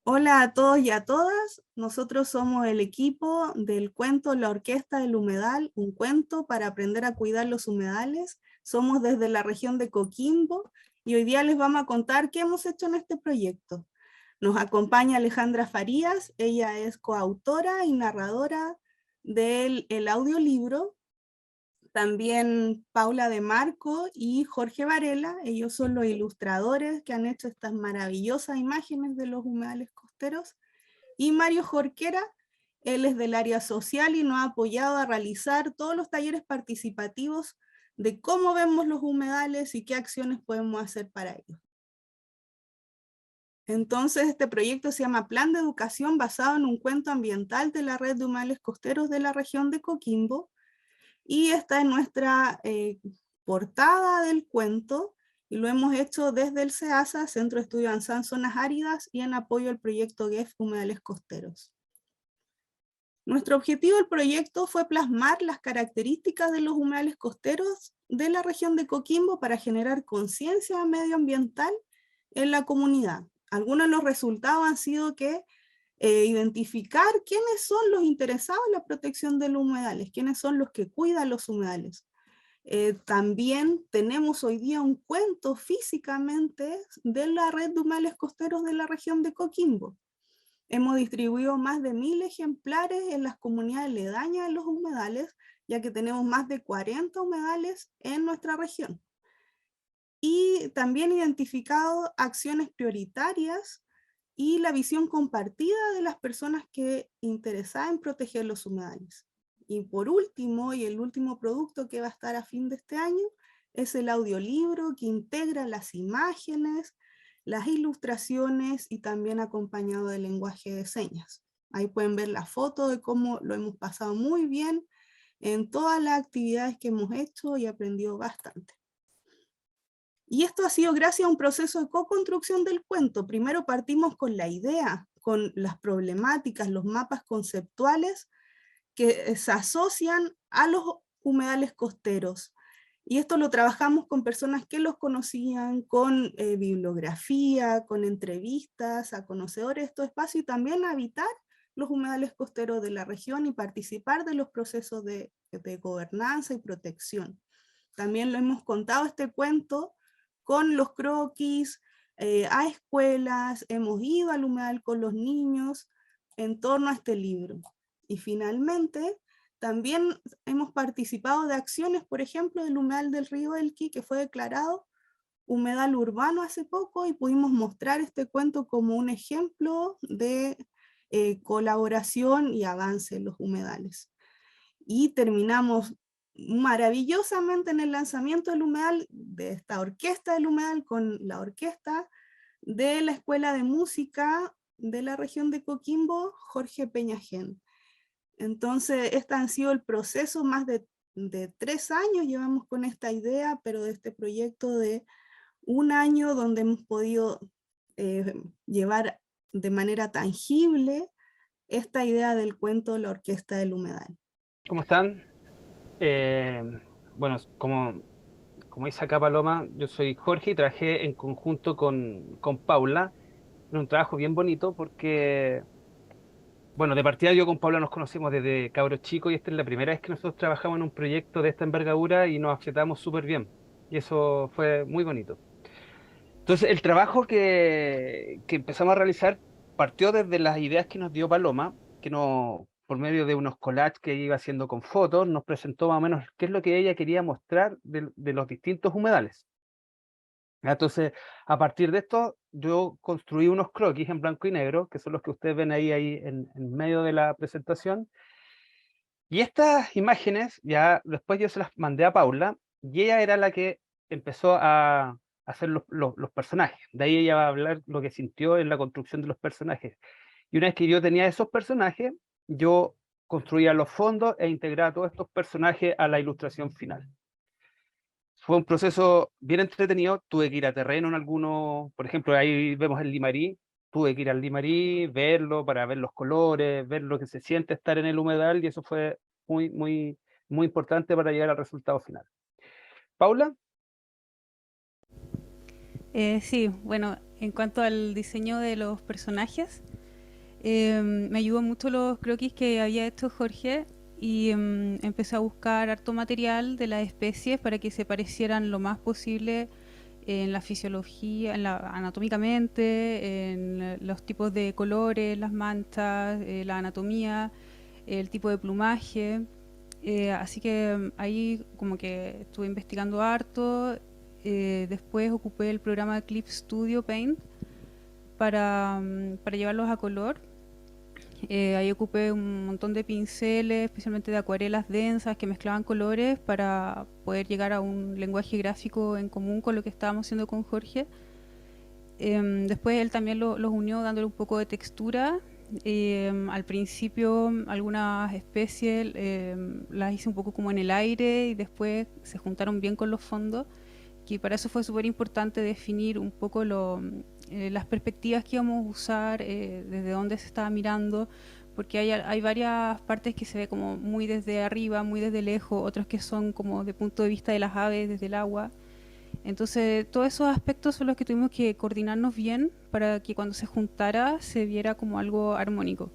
Hola a todos y a todas, nosotros somos el equipo del cuento La Orquesta del Humedal, un cuento para aprender a cuidar los humedales. Somos desde la región de Coquimbo y hoy día les vamos a contar qué hemos hecho en este proyecto. Nos acompaña Alejandra Farías, ella es coautora y narradora del audiolibro. También Paula de Marco y Jorge Varela, ellos son los ilustradores que han hecho estas maravillosas imágenes de los humedales costeros. Y Mario Jorquera, él es del área social y nos ha apoyado a realizar todos los talleres participativos de cómo vemos los humedales y qué acciones podemos hacer para ellos. Entonces, este proyecto se llama Plan de Educación basado en un cuento ambiental de la Red de Humedales Costeros de la región de Coquimbo, y esta es nuestra portada del cuento, y lo hemos hecho desde el CEASA, Centro de Estudio Avanzado en Zonas Áridas, y en apoyo al proyecto GEF Humedales Costeros. Nuestro objetivo del proyecto fue plasmar las características de los humedales costeros de la región de Coquimbo para generar conciencia medioambiental en la comunidad. Algunos de los resultados han sido que identificar quiénes son los interesados en la protección de los humedales, quiénes son los que cuidan los humedales. También tenemos hoy día un cuento físicamente de la red de humedales costeros de la región de Coquimbo. Hemos distribuido más de 1000 ejemplares en las comunidades aledañas de los humedales, ya que tenemos más de 40 humedales en nuestra región. Y también identificado acciones prioritarias y la visión compartida de las personas que interesadas en proteger los humedales. Y por último, y el último producto que va a estar a fin de este año, es el audiolibro que integra las imágenes, las ilustraciones y también acompañado del lenguaje de señas. Ahí pueden ver la foto de cómo lo hemos pasado muy bien en todas las actividades que hemos hecho y aprendido bastante. Y esto ha sido gracias a un proceso de co-construcción del cuento. Primero partimos con la idea, con las problemáticas, los mapas conceptuales que se asocian a los humedales costeros. Y esto lo trabajamos con personas que los conocían, con bibliografía, con entrevistas a conocedores de estos espacios, y también a habitar los humedales costeros de la región y participar de los procesos de gobernanza y protección. También lo hemos contado este cuento con los croquis, a escuelas, hemos ido al humedal con los niños en torno a este libro. Y finalmente, también hemos participado de acciones, por ejemplo, del humedal del río Elqui, que fue declarado humedal urbano hace poco, y pudimos mostrar este cuento como un ejemplo de colaboración y avance en los humedales. Y terminamos maravillosamente en el lanzamiento del humedal, de esta orquesta del humedal, con la orquesta de la Escuela de Música de la región de Coquimbo, Jorge Peñajén. Entonces, este ha sido el proceso, más de 3 años llevamos con esta idea, pero de este proyecto de un año donde hemos podido llevar de manera tangible esta idea del cuento La Orquesta del Humedal. ¿Cómo están? Eh, bueno, como dice acá Paloma, yo soy Jorge y trabajé en conjunto con Paula en un trabajo bien bonito porque, bueno, de partida yo con Paula nos conocimos desde cabros chicos y esta es la primera vez que nosotros trabajamos en un proyecto de esta envergadura y nos afectamos súper bien. Y eso fue muy bonito. Entonces, el trabajo que empezamos a realizar partió desde las ideas que nos dio Paloma, que nos, por medio de unos collages que iba haciendo con fotos, nos presentó más o menos qué es lo que ella quería mostrar de los distintos humedales. Entonces, a partir de esto, yo construí unos croquis en blanco y negro, que son los que ustedes ven ahí en medio de la presentación. Y estas imágenes, ya después yo se las mandé a Paula, y ella era la que empezó a hacer los personajes. De ahí ella va a hablar lo que sintió en la construcción de los personajes. Y una vez que yo tenía esos personajes, yo construía los fondos e integraba todos estos personajes a la ilustración final. Fue un proceso bien entretenido, tuve que ir a terreno en algunos, por ejemplo, ahí vemos el Limarí, tuve que ir al Limarí, verlo para ver los colores, ver lo que se siente estar en el humedal, y eso fue muy importante para llegar al resultado final. Paula. Sí, bueno, en cuanto al diseño de los personajes, Me ayudó mucho los croquis que había hecho Jorge y empecé a buscar harto material de las especies para que se parecieran lo más posible en la fisiología, anatómicamente, en los tipos de colores, las manchas, la anatomía, el tipo de plumaje. Así que ahí como que estuve investigando harto. Después ocupé el programa Clip Studio Paint para llevarlos a color. Ahí ocupé un montón de pinceles, especialmente de acuarelas densas que mezclaban colores para poder llegar a un lenguaje gráfico en común con lo que estábamos haciendo con Jorge. Después él también los unió dándole un poco de textura. Al principio algunas especies las hice un poco como en el aire y después se juntaron bien con los fondos, que para eso fue súper importante definir un poco las perspectivas que íbamos a usar, desde dónde se estaba mirando, porque hay varias partes que se ve como muy desde arriba, muy desde lejos, otras que son como de punto de vista de las aves, desde el agua. Entonces, todos esos aspectos son los que tuvimos que coordinarnos bien para que cuando se juntara se viera como algo armónico.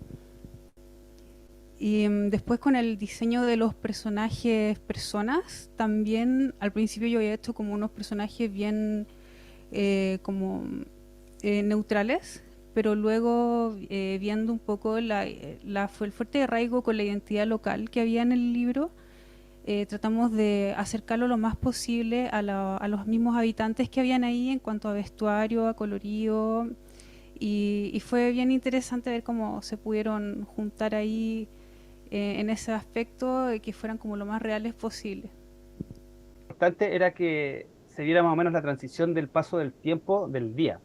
Y después con el diseño de los personajes personas, también al principio yo había hecho como unos personajes bien como neutrales, pero luego viendo un poco fue el fuerte arraigo con la identidad local que había en el libro, tratamos de acercarlo lo más posible a los mismos habitantes que habían ahí en cuanto a vestuario, a colorido, y fue bien interesante ver cómo se pudieron juntar ahí en ese aspecto, que fueran como lo más reales posible. Lo importante era que se viera más o menos la transición del paso del tiempo del día.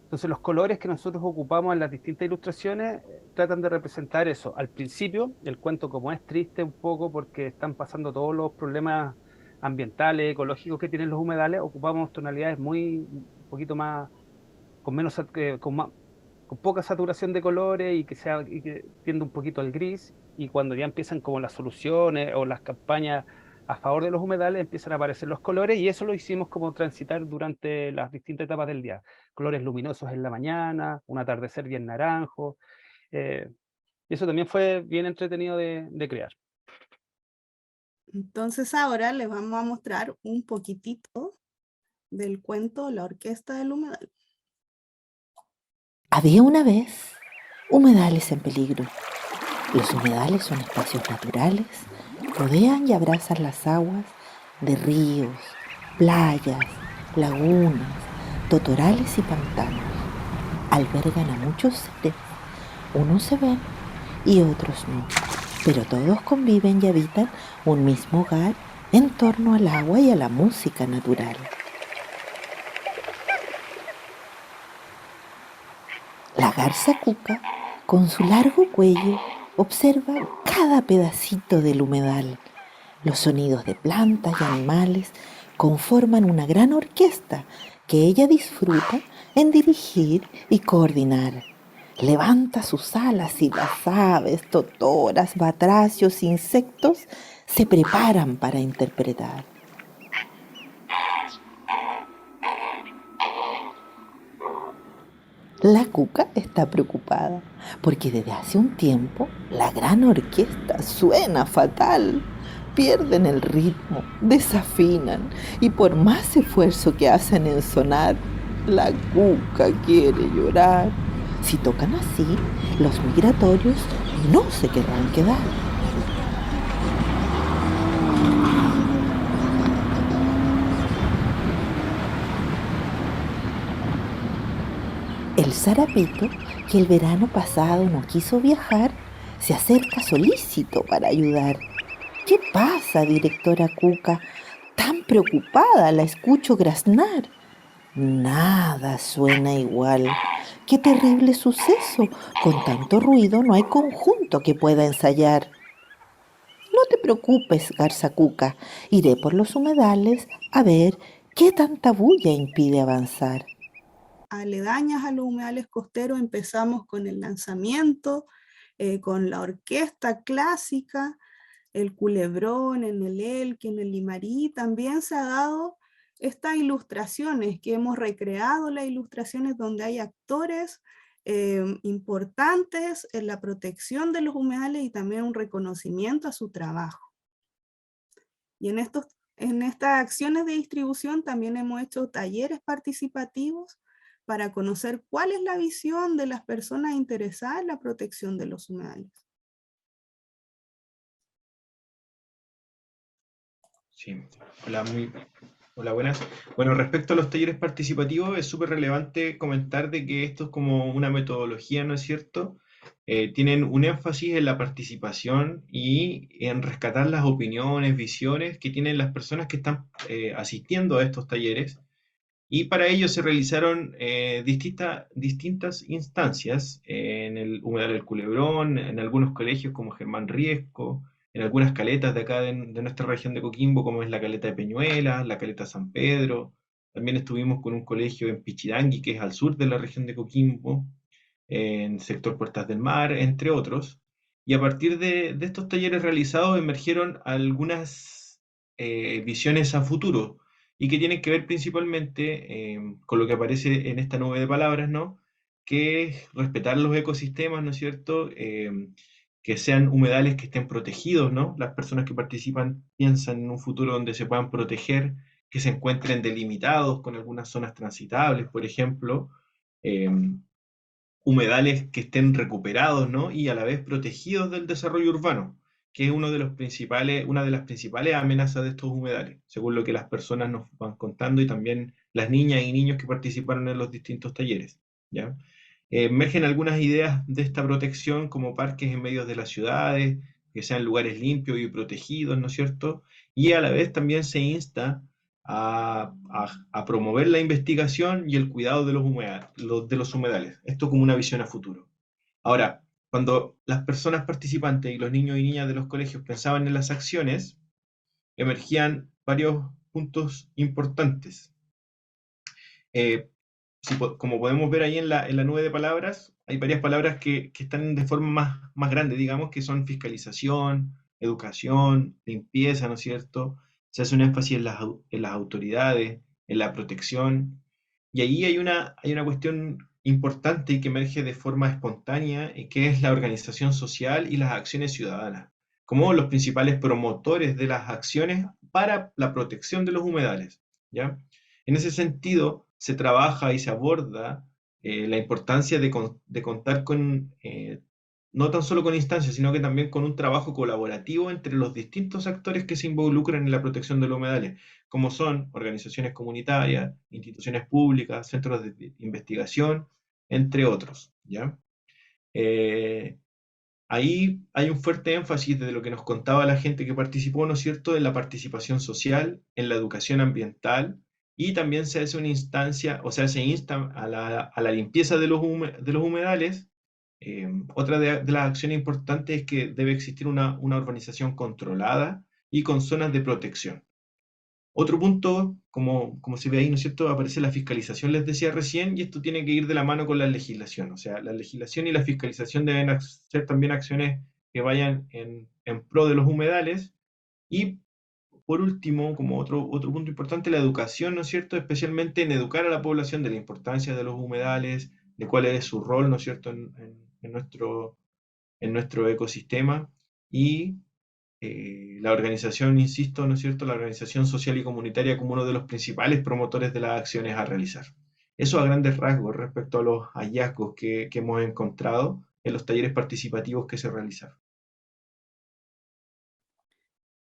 Entonces los colores que nosotros ocupamos en las distintas ilustraciones tratan de representar eso. Al principio, el cuento como es triste un poco porque están pasando todos los problemas ambientales, ecológicos que tienen los humedales, ocupamos tonalidades muy, un poquito más, con menos, con poca saturación de colores y que tiende un poquito al gris. Y cuando ya empiezan como las soluciones o las campañas a favor de los humedales, empiezan a aparecer los colores y eso lo hicimos como transitar durante las distintas etapas del día. Colores luminosos en la mañana, un atardecer bien naranjo. eh, y eso también fue bien entretenido de crear. Entonces ahora les vamos a mostrar un poquitito del cuento La Orquesta del Humedal. Había una vez humedales en peligro. Los humedales son espacios naturales, rodean y abrazan las aguas de ríos, playas, lagunas, totorales y pantanos. Albergan a muchos seres, unos se ven y otros no, pero todos conviven y habitan un mismo hogar en torno al agua y a la música natural. La garza cuca, con su largo cuello, observa cada pedacito del humedal. Los sonidos de plantas y animales conforman una gran orquesta que ella disfruta en dirigir y coordinar. Levanta sus alas y las aves, totoras, batracios, insectos se preparan para interpretar. La cuca está preocupada porque desde hace un tiempo la gran orquesta suena fatal. Pierden el ritmo, desafinan y por más esfuerzo que hacen en sonar, la cuca quiere llorar. Si tocan así, los migratorios no se querrán quedar. El zarapito, que el verano pasado no quiso viajar, se acerca solícito para ayudar. ¿Qué pasa, directora Cuca? Tan preocupada la escucho graznar. Nada suena igual. ¡Qué terrible suceso! Con tanto ruido no hay conjunto que pueda ensayar. No te preocupes, garza Cuca. Iré por los humedales a ver qué tanta bulla impide avanzar. Aledañas a los humedales costeros empezamos con el lanzamiento, con la orquesta clásica, el culebrón, en el elque, en el limarí. También se ha dado estas ilustraciones que hemos recreado, las ilustraciones donde hay actores importantes en la protección de los humedales y también un reconocimiento a su trabajo. Y en estas acciones de distribución también hemos hecho talleres participativos para conocer cuál es la visión de las personas interesadas en la protección de los humedales. Sí, hola, buenas. Bueno, respecto a los talleres participativos, es súper relevante comentar de que esto es como una metodología, ¿no es cierto? Tienen un énfasis en la participación y en rescatar las opiniones, visiones que tienen las personas que están asistiendo a estos talleres. Y para ello se realizaron distintas instancias en el Humedal del Culebrón, en algunos colegios como Germán Riesco, en algunas caletas de acá de nuestra región de Coquimbo, como es la caleta de Peñuelas, la caleta San Pedro. También estuvimos con un colegio en Pichidangui, que es al sur de la región de Coquimbo, en el sector Puertas del Mar, entre otros. Y a partir de estos talleres realizados emergieron algunas visiones a futuro y que tienen que ver principalmente con lo que aparece en esta nube de palabras, ¿no? Que es respetar los ecosistemas, ¿no es cierto? Que sean humedales que estén protegidos, ¿no? Las personas que participan piensan en un futuro donde se puedan proteger, que se encuentren delimitados con algunas zonas transitables, por ejemplo, eh, humedales que estén recuperados, ¿no? Y a la vez protegidos del desarrollo urbano, que es una de las principales amenazas de estos humedales, según lo que las personas nos van contando y también las niñas y niños que participaron en los distintos talleres, ¿ya? Emergen algunas ideas de esta protección como parques en medio de las ciudades, que sean lugares limpios y protegidos, ¿no es cierto? Y a la vez también se insta a promover la investigación y el cuidado de los humedales. Esto como una visión a futuro. Ahora, cuando las personas participantes y los niños y niñas de los colegios pensaban en las acciones, emergían varios puntos importantes. Como podemos ver ahí en la nube de palabras, hay varias palabras que están de forma más grande, digamos, que son fiscalización, educación, limpieza, ¿no es cierto? Se hace un énfasis en las autoridades, en la protección, y ahí hay una cuestión importante y que emerge de forma espontánea, que es la organización social y las acciones ciudadanas, como los principales promotores de las acciones para la protección de los humedales, ¿ya? En ese sentido, se trabaja y se aborda la importancia de contar con, no tan solo con instancias, sino que también con un trabajo colaborativo entre los distintos actores que se involucran en la protección de los humedales, como son organizaciones comunitarias, instituciones públicas, centros de investigación, entre otros, ¿ya? Eh, Ahí hay un fuerte énfasis de lo que nos contaba la gente que participó, ¿no es cierto?, en la participación social, en la educación ambiental, y también se hace una instancia, o sea, se insta a la limpieza de de los humedales. Otra de las acciones importantes es que debe existir una urbanización controlada y con zonas de protección. Otro punto, como se ve ahí, ¿no es cierto?, aparece la fiscalización, les decía recién, y esto tiene que ir de la mano con la legislación. O sea, la legislación y la fiscalización deben ser también acciones que vayan en pro de los humedales. Y por último, como otro punto importante, la educación, ¿no es cierto?, especialmente en educar a la población de la importancia de los humedales, de cuál es su rol, ¿no es cierto?, en nuestro ecosistema. Y la organización, insisto, ¿no es cierto?, la organización social y comunitaria como uno de los principales promotores de las acciones a realizar. Eso a grandes rasgos respecto a los hallazgos que hemos encontrado en los talleres participativos que se realizaron.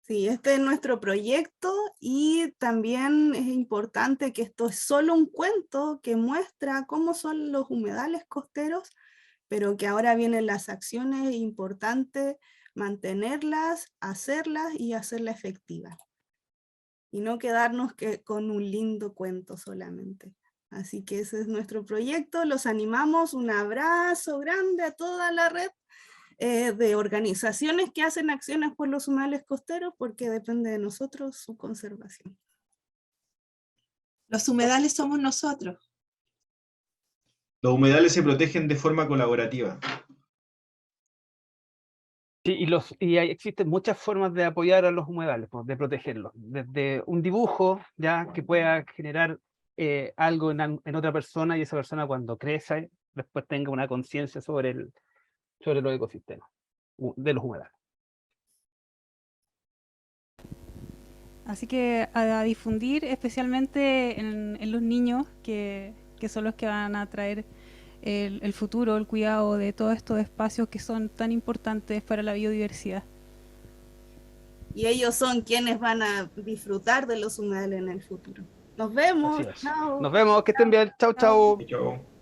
Sí, este es nuestro proyecto y también es importante que esto es solo un cuento que muestra cómo son los humedales costeros, pero que ahora vienen las acciones importantes, mantenerlas, hacerlas y hacerlas efectivas. Y no quedarnos con un lindo cuento solamente. Así que ese es nuestro proyecto. Los animamos, un abrazo grande a toda la red de organizaciones que hacen acciones por los humedales costeros, porque depende de nosotros su conservación. Los humedales somos nosotros. Los humedales se protegen de forma colaborativa. Sí, existen muchas formas de apoyar a los humedales, pues, de protegerlos. Desde un dibujo, ya, que pueda generar algo en otra persona, y esa persona cuando crece después tenga una conciencia sobre los ecosistemas de los humedales. Así que a difundir especialmente en los niños, que son los que van a traer el futuro, el cuidado de todos estos espacios que son tan importantes para la biodiversidad. Y ellos son quienes van a disfrutar de los humedales en el futuro. Nos vemos. Así es. Chao. Nos vemos, que estén bien. Chau, chau. Chao.